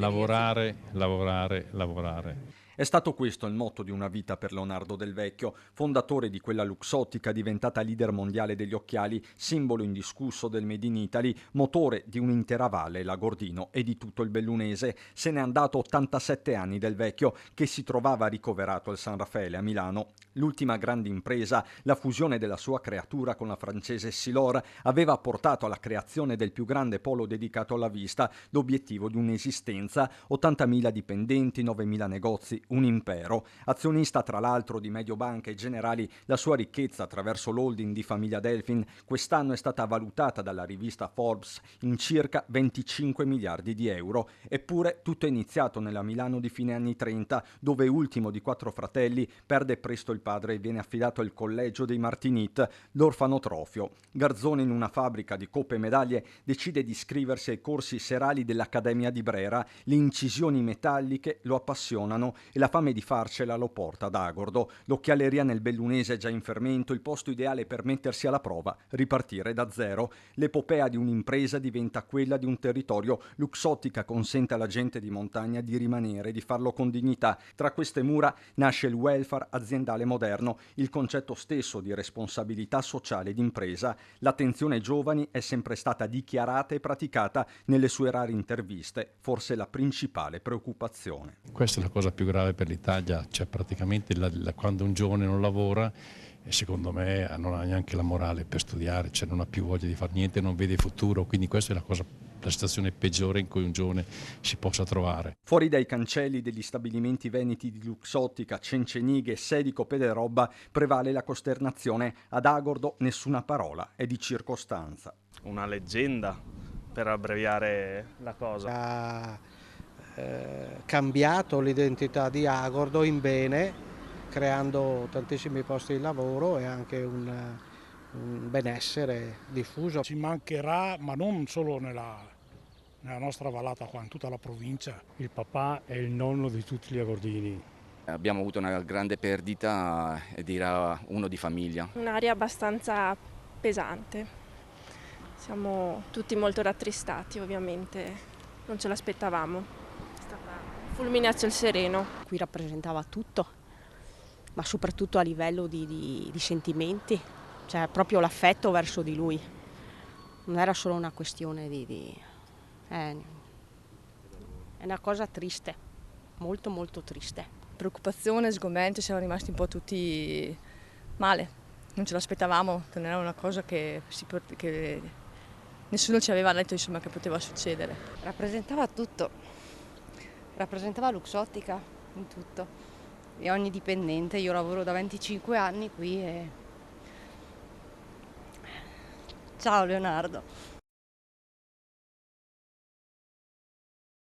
Lavorare, lavorare, lavorare. È stato questo il motto di una vita per Leonardo Del Vecchio, fondatore di quella Luxottica diventata leader mondiale degli occhiali, simbolo indiscusso del Made in Italy, motore di un'intera valle, la Gordino, e di tutto il bellunese. Se n'è andato 87 anni Del Vecchio, che si trovava ricoverato al San Raffaele a Milano. L'ultima grande impresa, la fusione della sua creatura con la francese Silor, aveva portato alla creazione del più grande polo dedicato alla vista, l'obiettivo di un'esistenza, 80.000 dipendenti, 9.000 negozi, un impero. Azionista tra l'altro di Mediobanca e Generali, la sua ricchezza attraverso l'holding di famiglia Delfin quest'anno è stata valutata dalla rivista Forbes in circa 25 miliardi di euro. Eppure tutto è iniziato nella Milano di fine anni 30, dove ultimo di 4 fratelli perde presto il padre e viene affidato al collegio dei Martinit, l'orfanotrofio. Garzone in una fabbrica di coppe e medaglie decide di iscriversi ai corsi serali dell'Accademia di Brera. Le incisioni metalliche lo appassionano e la fame di farcela lo porta ad Agordo. L'occhialeria nel bellunese è già in fermento, il posto ideale per mettersi alla prova, ripartire da zero. L'epopea di un'impresa diventa quella di un territorio. Luxottica consente alla gente di montagna di rimanere, di farlo con dignità. Tra queste mura nasce il welfare aziendale moderno, il concetto stesso di responsabilità sociale d'impresa. L'attenzione ai giovani è sempre stata dichiarata e praticata nelle sue rare interviste, forse la principale preoccupazione. Questa è la cosa più grave per l'Italia, cioè praticamente quando un giovane non lavora, e secondo me non ha neanche la morale per studiare, cioè non ha più voglia di fare niente, non vede futuro, quindi questa è la situazione peggiore in cui un giovane si possa trovare. Fuori dai cancelli degli stabilimenti veneti di Luxottica, Cencenighe, Sedico, Pederobba prevale la costernazione. Ad Agordo nessuna parola, è di circostanza. Una leggenda, per abbreviare la cosa. Ha cambiato l'identità di Agordo in bene, creando tantissimi posti di lavoro e anche un benessere diffuso. Ci mancherà, ma non solo nella nostra vallata qua, in tutta la provincia. Il papà è il nonno di tutti gli agordini. Abbiamo avuto una grande perdita ed era uno di famiglia. Un'aria abbastanza pesante. Siamo tutti molto rattristati, ovviamente. Non ce l'aspettavamo. È stata fulmine a ciel sereno. Qui rappresentava tutto, ma soprattutto a livello di sentimenti, cioè proprio l'affetto verso di lui. Non era solo una questione è una cosa triste, molto molto triste. Preoccupazione, sgomento, siamo rimasti un po' tutti male. Non ce l'aspettavamo, non era una cosa che nessuno ci aveva detto, insomma, che poteva succedere. Rappresentava tutto, rappresentava Luxottica in tutto e ogni dipendente. Io lavoro da 25 anni qui e... Ciao Leonardo.